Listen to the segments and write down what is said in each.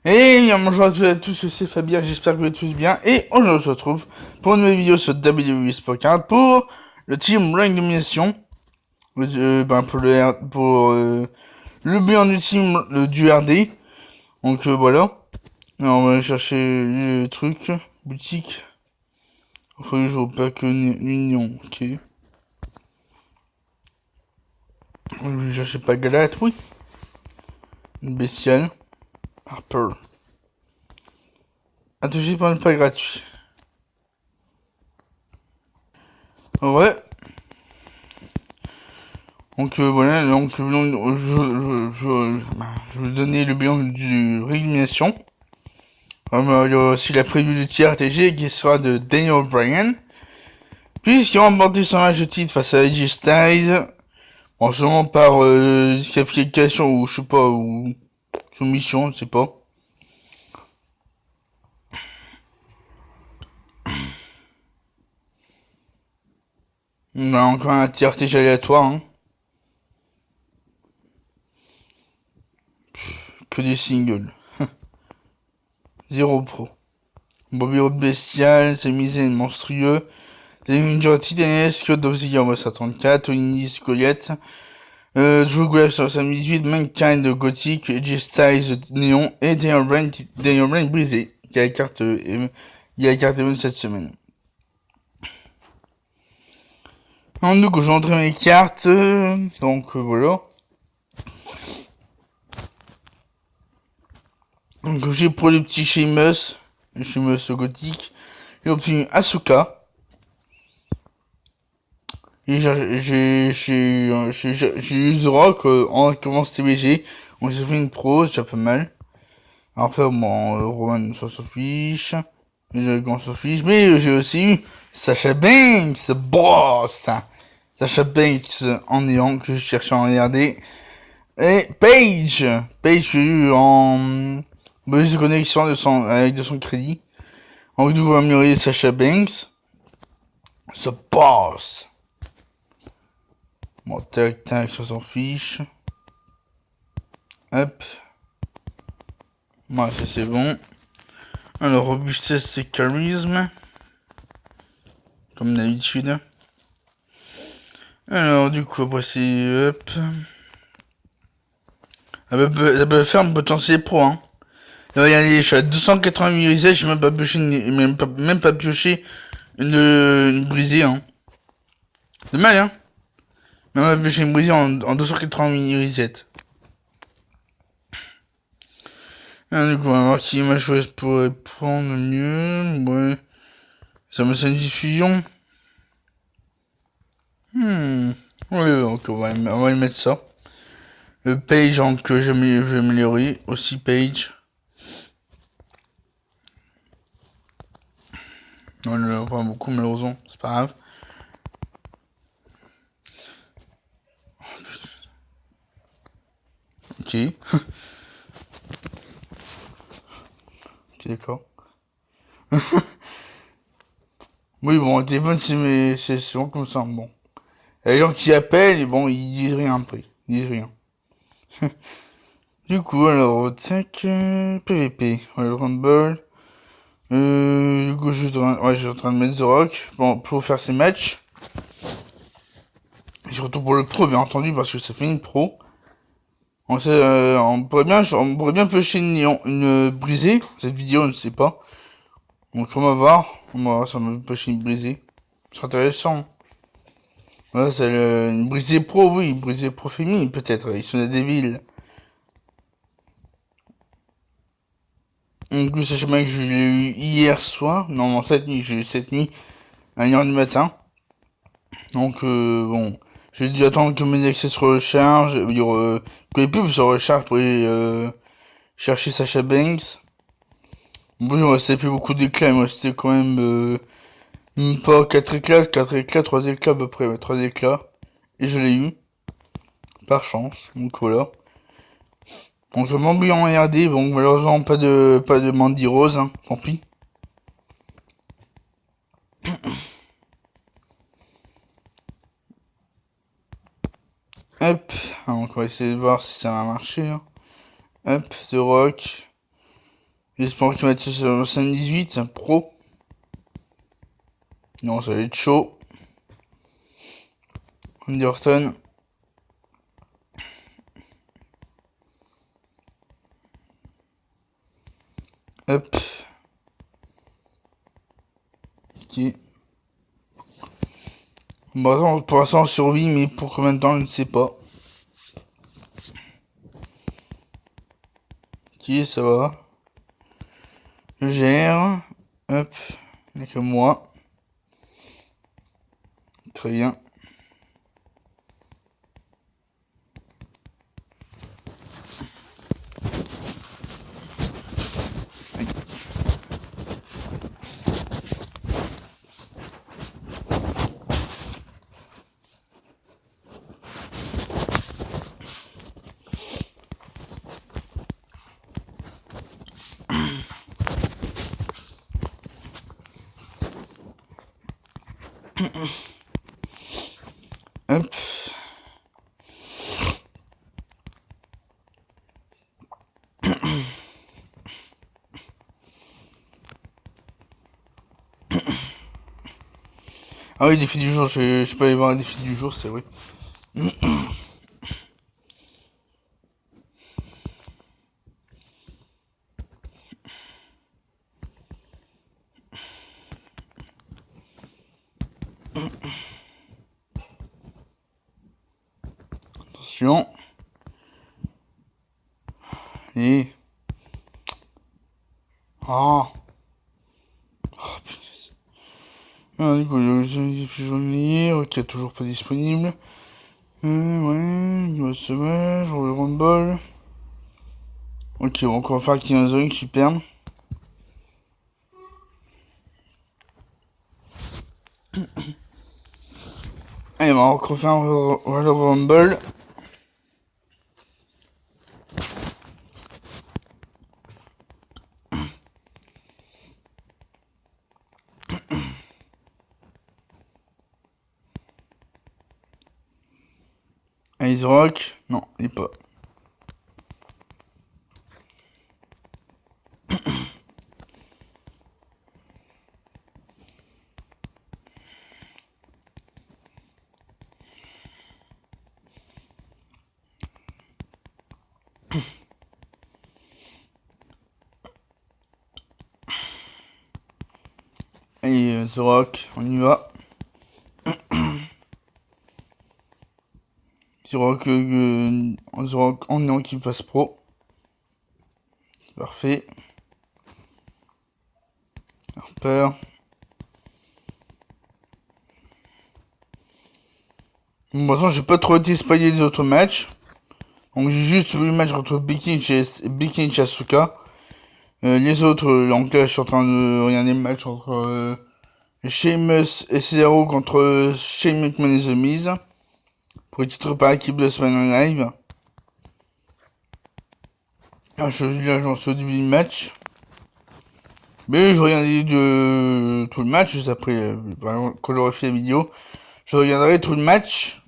Et bonjour à tous, c'est Fabien, j'espère que vous allez tous bien. Et aujourd'hui on se retrouve pour une nouvelle vidéo sur WWE Sport pour le Team Raw Domination. Le bilan du team du RD. Donc voilà. Alors, on va aller chercher le truc, boutique. Enfin, je vois pas que l'union, ok. Je vais chercher pas Galate, oui. Une bestiale. Harper. Attouché par le pas gratuit. Ouais. Donc voilà, donc je vais donner le bilan du réélimination. Il y a aussi la prévue du tiers TG qui sera de Daniel Bryan. Puisqu'il a remporté son match de titre face à AJ Styles. Bon, seulement par disqualification ou je sais pas, ou soumission, je sais pas. On a encore un tiers TG aléatoire. Hein. Que des singles. Zéro pro. Bobby Roode bestial, Sami Zayn monstrueux. Danger titanesque, Dovzilla 34, Tony Goliath. Drew Gulak sur 18, Mankind Gothic, AJ Styles Néon et Daniel Bryan brisé, qui a la carte Event cette semaine. Donc j'ai entré mes cartes, donc voilà. Donc j'ai pour le petit Sheamus Gothic, j'ai obtenu Asuka. Et j'ai eu The Rock en commence TBG, donc j'ai fait une pro, c'est déjà pas mal. Après, bon, Roman, ça s'en fiche. On s'en fiche. Mais j'ai aussi eu Sasha Banks, boss. Sasha Banks en néant que je cherchais en RD. Et Paige, j'ai eu en bonus de connexion avec de son crédit. Donc, du coup, on va améliorer Sasha Banks. Ce boss. Bon, tac, tac, ça s'en fiche. Hop. Voilà, ça c'est bon. Alors, robustesse et charisme. Comme d'habitude. Alors, du coup, après c'est... Hop. Elle peut faire un potentiel pro, hein. Là, regardez, je suis à 288 brisées, j'ai même pas pioché une brisée, hein. C'est mal, hein. Même pas pioché une brisée en 288 reset. Alors, du coup, on va voir qui ma chose pourrait prendre mieux. Ouais. Ça me sent une diffusion. Ouais, donc on va y mettre ça. Le page, que je vais améliorer. Aussi page. Non, il en a pas beaucoup, malheureusement. C'est pas grave. Ok. Ok, d'accord. Oui, bon, le téléphone, c'est souvent comme ça. Bon. Les gens qui appellent, bon, ils disent rien après. Ils disent rien. Du coup, alors, tac, PVP. Ouais, le Rumble. Du coup, je suis en train de mettre The Rock pour faire ses matchs. Surtout pour le pro, bien entendu, parce que ça fait une pro. On pourrait bien pêcher une brisée. Cette vidéo, on ne sait pas. Donc, on va voir. On va voir si on va pêcher une brisée. C'est intéressant. Ouais, c'est une brisée pro, oui. Une brisée pro féminine, peut-être. Ils sont des villes. En plus, ce chemin que j'ai eu hier soir. Non, cette nuit. J'ai eu cette nuit à 1h du matin. Donc, bon. J'ai dû attendre que mes accès se rechargent. Que les pubs se rechargent pour aller chercher Sasha Banks. Bon, il me restait plus beaucoup d'éclats. Il me restait quand même pas 4 éclats, 3 éclats à peu près. Ouais, 3 éclats. Et je l'ai eu. Par chance. Donc voilà. Donc Mambi en RD, bon malheureusement pas de Mandy Rose, hein, tant pis. Hop, donc on va essayer de voir si ça va marcher. Hein. Hop, The Rock. J'espère qu'il va être sur le 5-18, c'est un pro. Non, ça va être chaud. Anderson. Hop. Ok. Bon, pour l'instant on survit, mais pour combien de temps, je ne sais pas. Ok, ça va. Je gère. Hop. Il n'y a que moi. Très bien. Hop. Ah oui, défi du jour, je peux aller voir un défi du jour, c'est vrai. Attention. Et... Ah. Oh, punaise. Ah, du coup, journalier, ok, toujours pas disponible. Ouais, il va se mettre, je le Rumble. Ok, bon, on va faire qu'il y ait un zone, super. Allez, on va encore faire un Royal Rumble. Ice Rock, non, il est pas. Allez, The Rock, on y va. The Rock en ayant qui passe pro. Parfait. Harper. Bon, de toute façon, j'ai pas trop été spoilé des autres matchs. Donc j'ai juste vu le match entre Becky et Asuka. Les autres, en cas, je suis en train de regarder le match entre Sheamus et Cesaro contre Shane McMahon et The Miz. Pour le titre par équipe de SmackDown Live. Ah, j'en suis au début du match. Mais je regardais de tout le match, juste après, quand j'aurai fait la vidéo, je regarderai tout le match.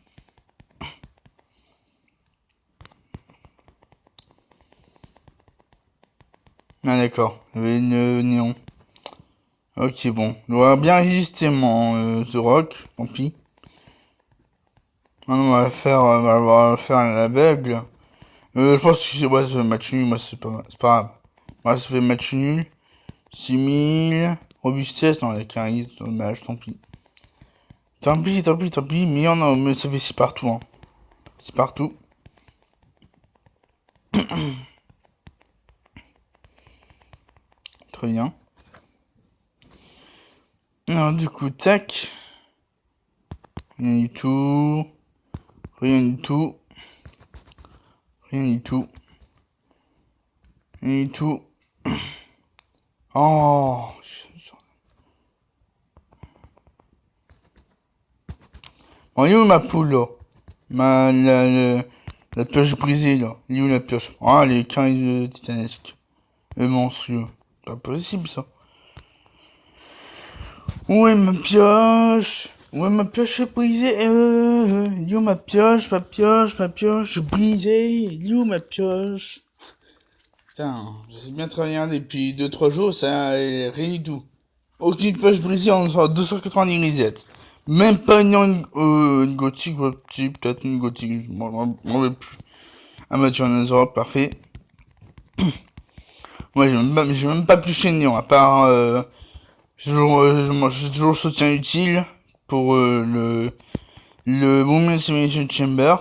Ah d'accord, il y avait une néon. Ok, bon, il aura bien résisté mon The Rock, tant pis. Maintenant, on va faire à l'aveugle. Je pense que c'est ouais, match nul, moi c'est pas grave. Moi ça fait match nul. 6000. Robustesse, non, il y a charisme, dommage, tant pis. Tant pis, mais mais ça fait 6 partout, hein. C'est partout. Très bien. Alors, du coup, tac. Rien du tout. Rien du tout. Rien du tout. Rien du tout. Oh. Bon, il est où ma poule, là? La pioche brisée, là. Il est où la pioche? Ah, les caries titanesques. Monstrueux. Pas possible, ça. Où est ma pioche? Où est ma pioche brisée? Il est où ma pioche brisée? Il est où ma pioche? Putain, j'ai bien travaillé depuis 2-3 jours, ça rien du tout. Aucune poche brisée en 290 grisettes. Même pas une gothique, ouais, si, peut-être une gothique, je m'en rappelle plus. Ah bah tu en as parfait. Moi j'ai même pas plus chez Néon, à part j'ai toujours le soutien utile pour le Women's Simulation Chamber.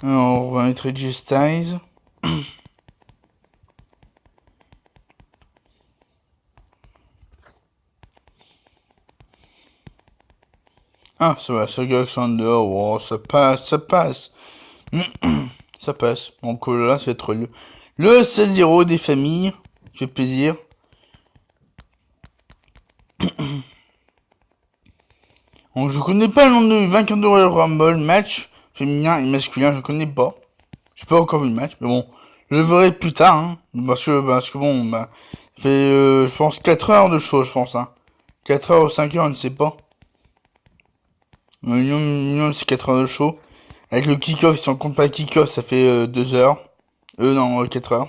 Alors, on va mettre Styles. Ah, ça va, Saga Alexander, oh, ça passe, ça passe. Ça passe. Donc là, ça va être le 16-0 des familles. Ça fait plaisir. Donc je connais pas le nom de vainqueur de Royal Rumble match féminin et masculin, je connais pas. J'ai pas encore vu le match, mais bon, je le verrai plus tard, hein, parce que bon, bah, ça fait, je pense 4 heures de show, je pense, hein. 4 heures ou 5 heures, on ne sait pas. Minimum, c'est 4 heures de show. Avec le kick-off, si on compte pas le kick-off, ça fait 2 heures. Non, 4 heures.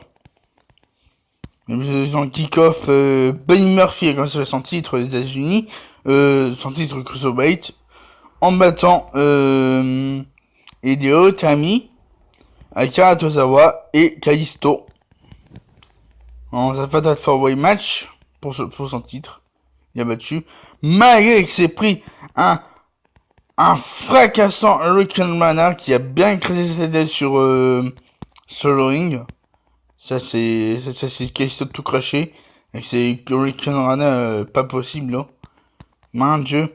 Dans le kick-off, Buddy Murphy a commencé son titre aux États-Unis, son titre Cruiserweight, en battant Hideo Itami, Akira Tozawa et Kalisto en sa Fatal 4-Way match pour son titre. Il a battu, malgré qu'il s'est pris un fracassant Hurricane Rana qui a bien écrasé sa tête sur le ring. Ça c'est Kalisto tout craché. Et c'est Hurricane Rana pas possible là. Mon dieu.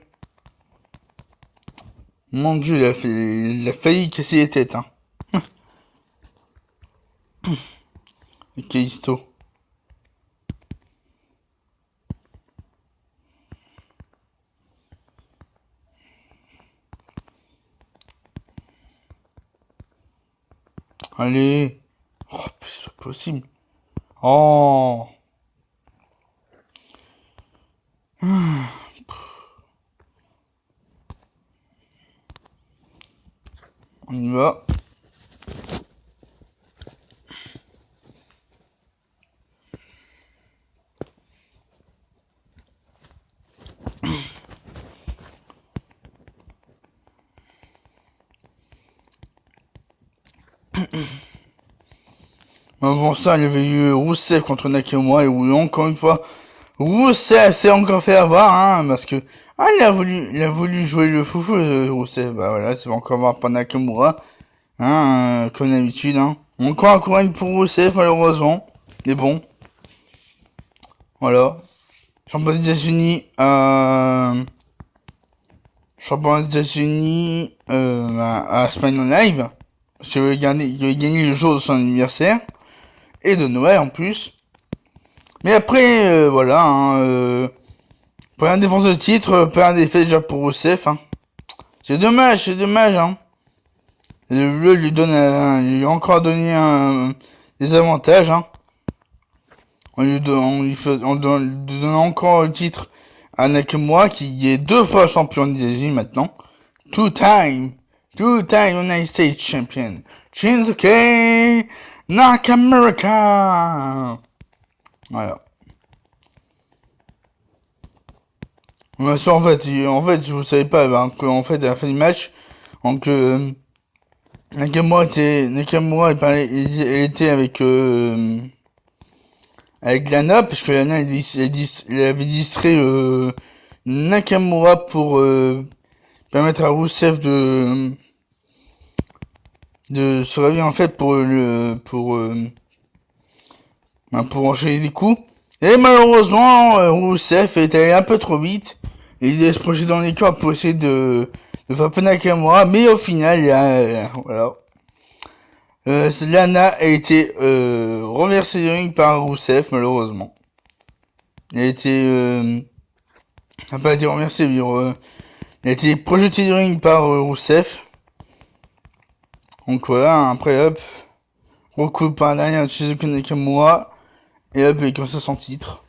Mon dieu, il a failli casser les têtes, hein. Et Kalisto. Allez. Oh, c'est pas possible. Oh. On y va. Avant ça, il y avait eu Rousseff contre Nakamura et où encore une fois, Rousseff s'est encore fait avoir, hein, parce que il a voulu jouer le foufou, Rousseff. Bah voilà, c'est encore avoir par Nakamura, hein, comme d'habitude, hein. Encore un courant pour Rousseff, malheureusement. Mais bon, voilà. Champion des États-Unis, champion des États-Unis à SmackDown Live, parce qu'il avait gagné le jour de son anniversaire et de Noël en plus. Mais après, voilà, hein, première défense de titre, première défaite déjà pour Rousseff, hein. C'est dommage, hein. Le lui lui a encore donné des avantages, hein. On lui donne encore le titre à Nakamura qui est 2 fois champion des États-Unis maintenant. Two-time United States Champion. Shinsuke Nakamura. Voilà. En fait, vous savez pas, qu'en fait, à la fin du match, donc, Nakamura il était avec Lana, parce que Lana, il avait distrait, Nakamura pour, permettre à Rousseff de se réveiller, en fait, pour enchaîner des coups. Et malheureusement, Rousseff est allé un peu trop vite. Et il est se projeter dans les corps pour essayer de faire peine à Nakamura. Mais au final, voilà. Lana a été renversée du ring par Rousseff, malheureusement. Il a été... n'a pas été renversé, mais il a été projeté du ring par Rousseff. Donc voilà, après hop, recoupe par derrière de Shizuka Nakamura. Et hop, il commence son titre.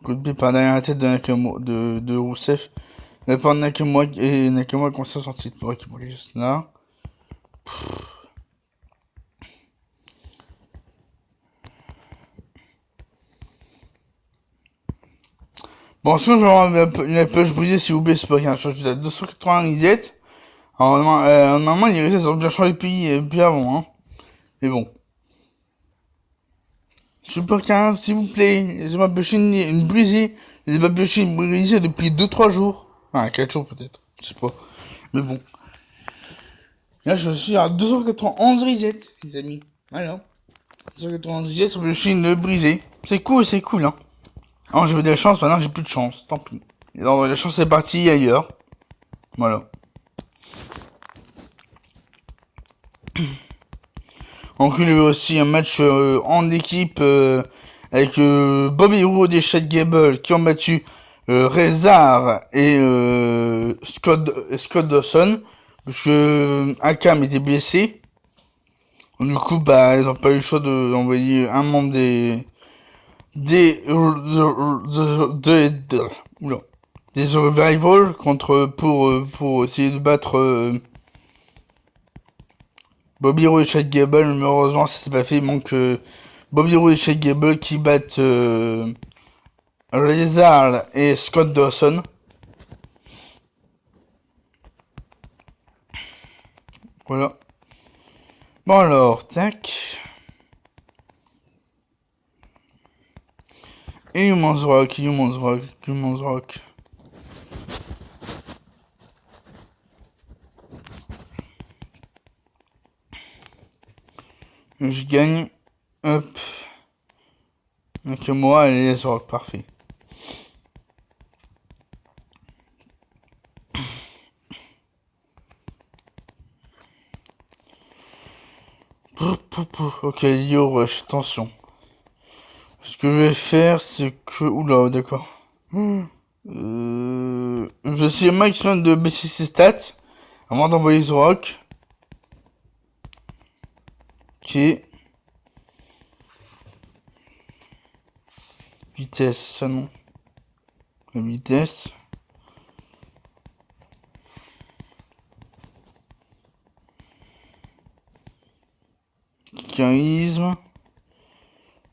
Coup de pied par derrière la tête de Nakamura, de Rousseff. La part de Nakamura et Nakamura commence à sortir pour récupérer juste là. Bon, sinon, je vais une poche brisée, s'il vous plaît, c'est pas qu'un change à 280 reset. Alors, normalement, les resets ont bien changé depuis avant, hein. Mais bon. Super 15, s'il vous plaît, j'ai ma pioché une brisée. J'ai ma pioché une brisée depuis 2-3 jours. Enfin, 4 jours peut-être, je sais pas. Mais bon. Là, je suis à 291 reset, les amis. Voilà. 291 reset sur le Chine brisé. C'est cool, hein. Alors, j'avais de la chance, maintenant j'ai plus de chance, tant pis. Alors, la chance est partie ailleurs. Voilà. Donc, il y a eu aussi un match en équipe avec Bobby Roode et Chad Gable qui ont battu Rezar et Scott Dawson. Parce que Akam était blessé. Du coup, bah, ils n'ont pas eu le choix d'envoyer un membre des Survival pour essayer de battre Bobby Roode et Chad Gable. Malheureusement, ça s'est pas fait. Il manque Bobby Roode et Chad Gable qui battent Rezar et Scott Dawson. Voilà. Bon alors, tac. Et Humans Rock. Je gagne. Hop. Donc moi, elle est Rock, parfait. Ok, yo rush, attention. Ce que je vais faire, c'est que... Oula, d'accord. Je suis au maximum de baisser ses stats avant d'envoyer ce rock. Ok. Vitesse, ça non. La vitesse. Charisme.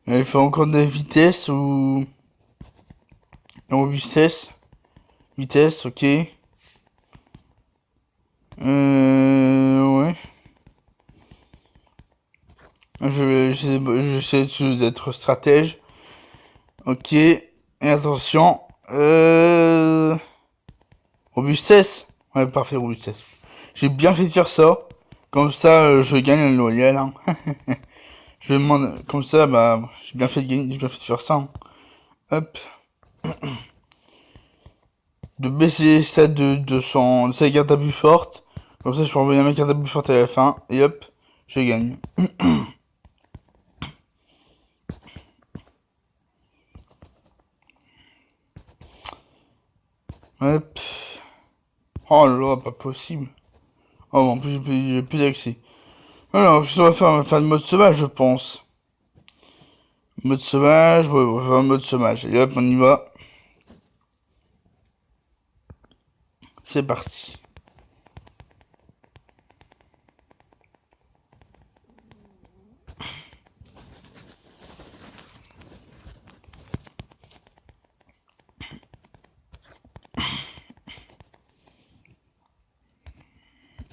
Il faut encore de la vitesse ou... Robustesse. Vitesse, ok. Ouais. J'essaie d'être stratège. Ok. Et attention. Robustesse. Ouais, parfait, robustesse. J'ai bien fait de faire ça. Comme ça, je gagne le loyal. Hein. Je vais demander... Comme ça, bah, j'ai bien fait de gagner, j'ai bien fait de faire ça. Hein. Hop. De baisser ça de sa carte la plus forte. Comme ça, je peux envoyer ma carte la plus forte à la fin. Et hop, je gagne. Hop. Oh là là, pas possible. Oh, en plus, j'ai plus d'accès. Alors, qu'est-ce qu'on va faire? On va faire le mode sauvage, je pense. Mode sauvage, ouais, on va faire un mode sauvage. Et hop, on y va. C'est parti.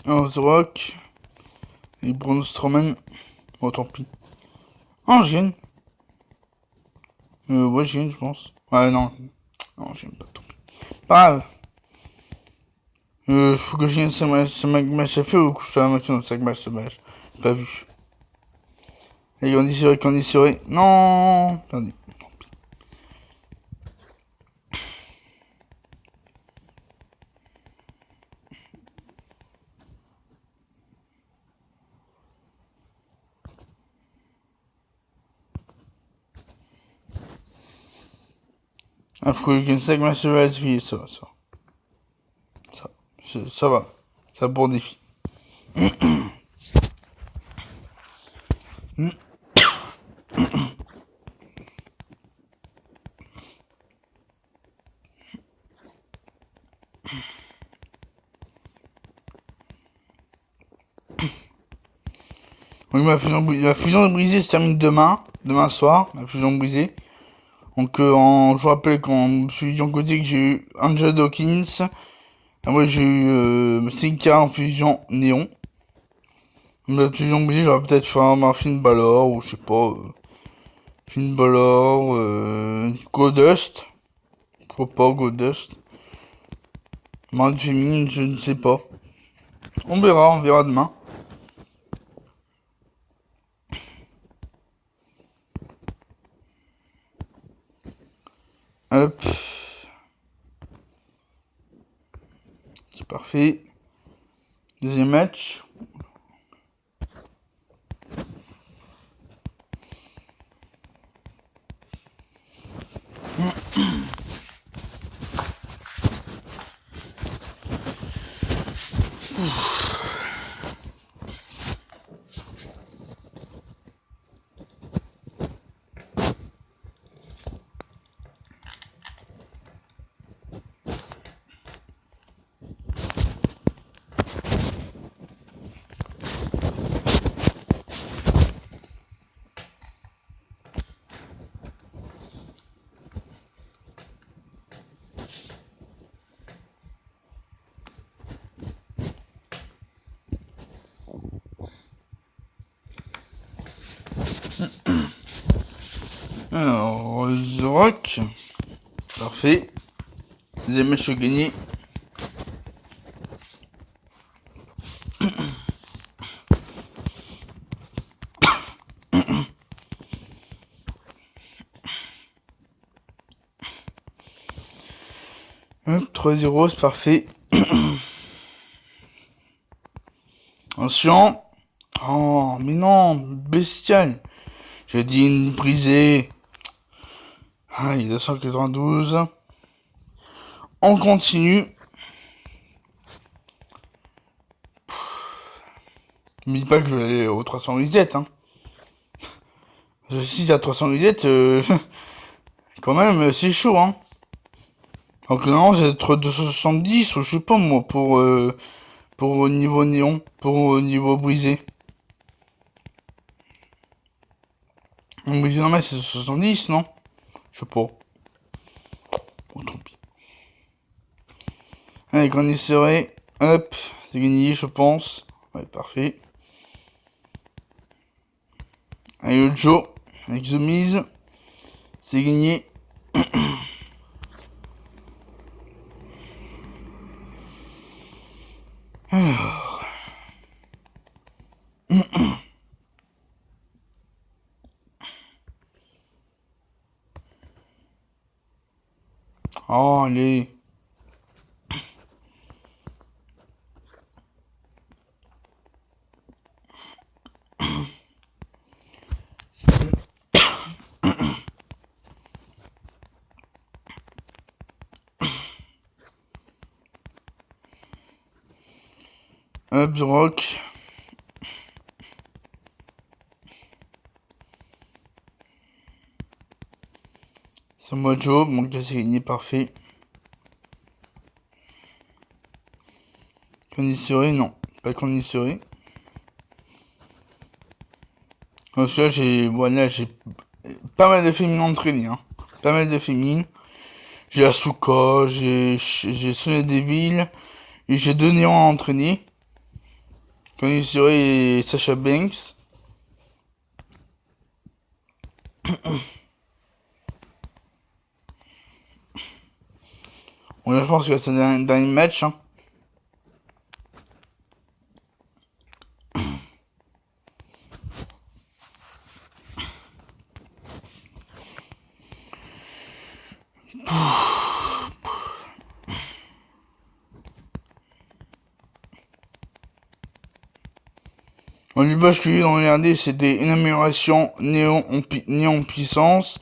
Alors, The Rock. Et Braun Strowman. Oh, tant pis. Oh, je gagne. Ouais, je gagne, je pense. Ouais, non. Non, je gagne pas, tant pis. Pas grave. Faut que je gagne ce match à fait ou que je sois à la moitié dans 5 matchs sauvage. J'ai pas vu. Et on est serré. Non. Attendez. Ah, faut que je gagne 5 matchs sauvage, ça va, ça va. Ça va. C'est un bon défi. Donc la fusion brisée se termine demain soir, la fusion brisée. Donc je vous rappelle qu'en fusion côté que j'ai eu Angela Dawkins, après j'ai eu Sinka en fusion Néon. La fusion brisée, j'aurais peut-être fait un Finn Balor, ou je sais pas, Finn Balor, Goldust, pourquoi pas Goldust. Marque féminine, je ne sais pas. On verra demain. Hop. C'est parfait. Deuxième match. Alors, The Rock. Parfait. Deuxième match gagné. Hop, 3-0, c'est parfait. Attention. Oh, mais non, bestial. J'ai dit une brisée. Ah, il est 292. On continue. Ne me dis pas que je vais aller au 300 reset, hein. Si c'est à 300 reset, quand même, c'est chaud, hein. Donc non, c'est être 270 ou je sais pas moi pour niveau néon, pour niveau brisé. Brisé normal c'est 70, non? Je sais pas. Bon, tant pis. Allez, quand on y serait, hop, c'est gagné, je pense. Ouais, parfait. Allez, le Joe, avec The Miz, c'est gagné. Alors. Oh, allez. Hop, The Rock. C'est moi Joe, donc là c'est gagné, parfait. Qu'on y serait, non. Pas qu'on y serait. Donc là j'ai pas mal de féminines entraînées, hein. Pas mal de féminines. J'ai Asuka, j'ai Sonya Deville, et j'ai deux néons à entraîner. Qu'on y serait Sasha Banks. Bon là je pense que c'est un dernier match, hein. Bon, du bas, ce que j'ai regardé, c'était une amélioration néon puissance,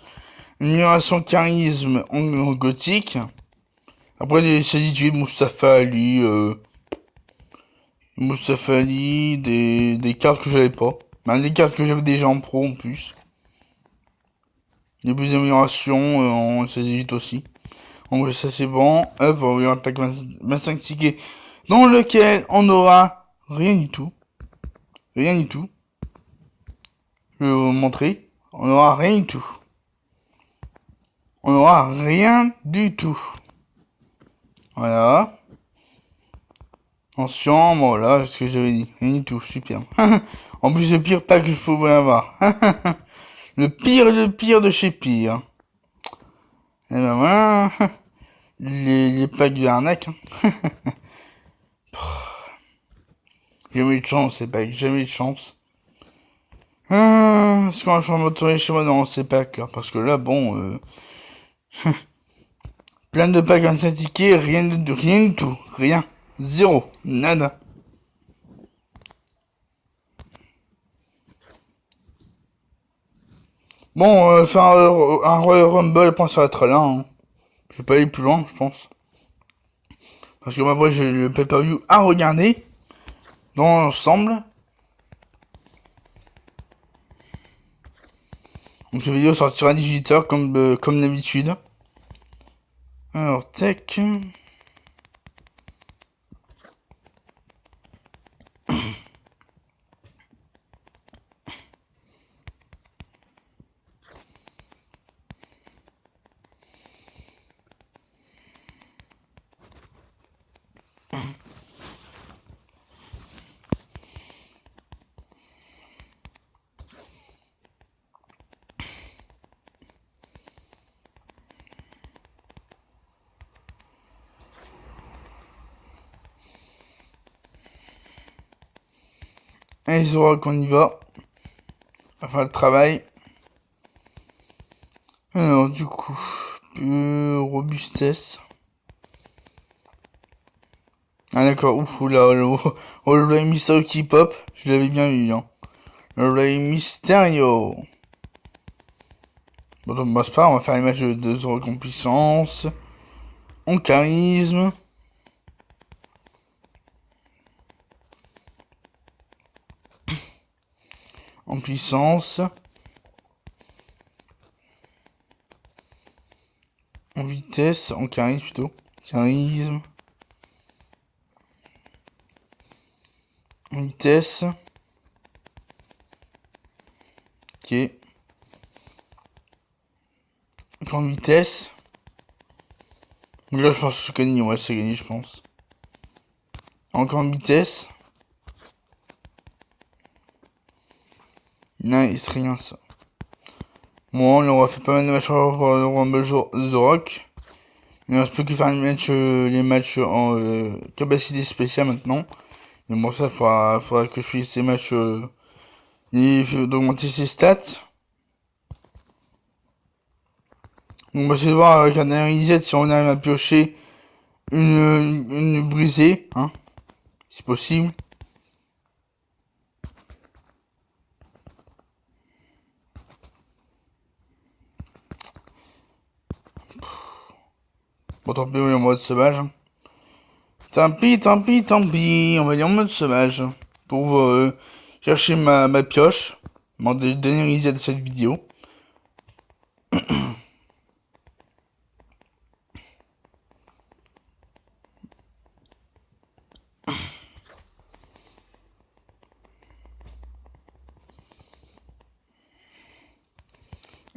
une amélioration charisme en gothique. Après, des habitués, Mustafa Ali, des cartes que j'avais pas. Ben, des cartes que j'avais déjà en pro en plus. Des plus d'amélioration en 16 aussi. Donc ça c'est bon. Hop, on va ouvrir un pack 25 tickets dans lequel on aura rien du tout. Rien du tout. Je vais vous montrer. On aura rien du tout. On aura rien du tout. Voilà. Attention, voilà ce que j'avais dit. Rien du tout, super. En plus, le pire pack que je pouvais avoir. Le pire de chez pire. Et ben voilà. Les packs de arnaque. Jamais eu de chance, ces packs, jamais eu de chance. Est-ce qu'on va changer motorisé chez moi dans ces packs là? Parce que là, bon, plein de packs 25 tickets, rien du tout. Rien. Zéro. Nada. Bon, faire un Royal Rumble, je pense que ça va être là. Hein. Je vais pas aller plus loin, je pense. Parce que après, j'ai le pay-per-view à regarder. Dans l'ensemble. Donc cette vidéo sortira à 18h comme d'habitude. Alors, tech. Et ils auront qu'on y va. On va faire le travail. Alors, du coup, robustesse. Ah d'accord, ouf, là, le Rey Mysterio qui pop, je l'avais bien vu, hein. Le Rey Mysterio. Bon, donc, bah, c'est pas, on va faire les matchs de 2 en puissance, en charisme. En puissance. En vitesse, en charisme plutôt. Charisme. En vitesse. Ok. Grande vitesse. Donc là, je pense que c'est gagné. Ouais, c'est gagné, je pense. Encore en vitesse. Nice, rien ça. Bon, on aura fait pas mal de matchs pour le Rumble The Rock. Il reste plus que faire les matchs en capacité spéciale maintenant. Mais bon, ça, faudra que je fasse ces matchs et d'augmenter ses stats. On va essayer de voir avec un dernier reset si on arrive à piocher une brisée, hein, si possible. Bon, tant pis, on est en mode sauvage. Hein. Tant pis, on va aller en mode sauvage. Pour chercher ma pioche. Mon dernier reset de cette vidéo.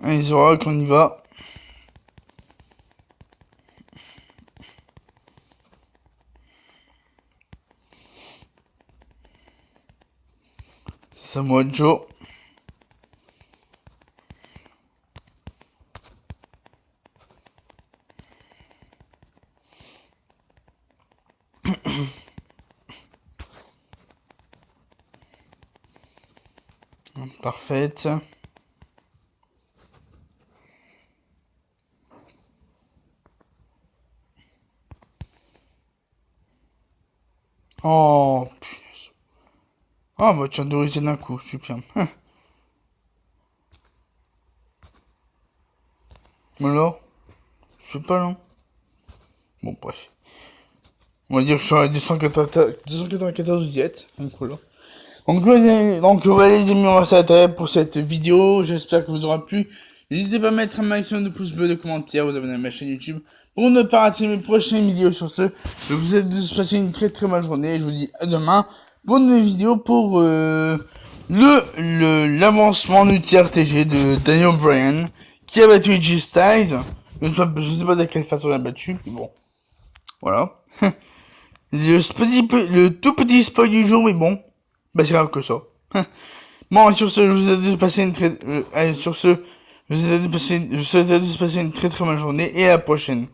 Allez, aura qu'on y va. Samoa Joe. Parfaite. Oh, punaise. Ah, bah, tu as autorisé d'un coup, super. Alors, c'est pas long. Bon, bref. On va dire que je suis à 294 visites. Donc voilà. Donc voilà les amis, on va s'arrêter pour cette vidéo. J'espère que vous aura plu. N'hésitez pas à mettre un maximum de pouces bleus, de commentaires, vous abonner à ma chaîne YouTube pour ne pas rater mes prochaines vidéos. Sur ce, je vous souhaite de passer une très très bonne journée. Je vous dis à demain pour une nouvelle vidéo pour l'avancement du TRTG de Daniel Bryan qui a battu AJ Styles. Je sais pas de quelle façon il a battu, mais bon. Voilà. Le tout petit spoil du jour, mais bon. Bah c'est grave que ça. Bon, sur ce, je vous souhaite de passer une très... sur ce, je vous souhaite de passer une très très bonne journée et à la prochaine.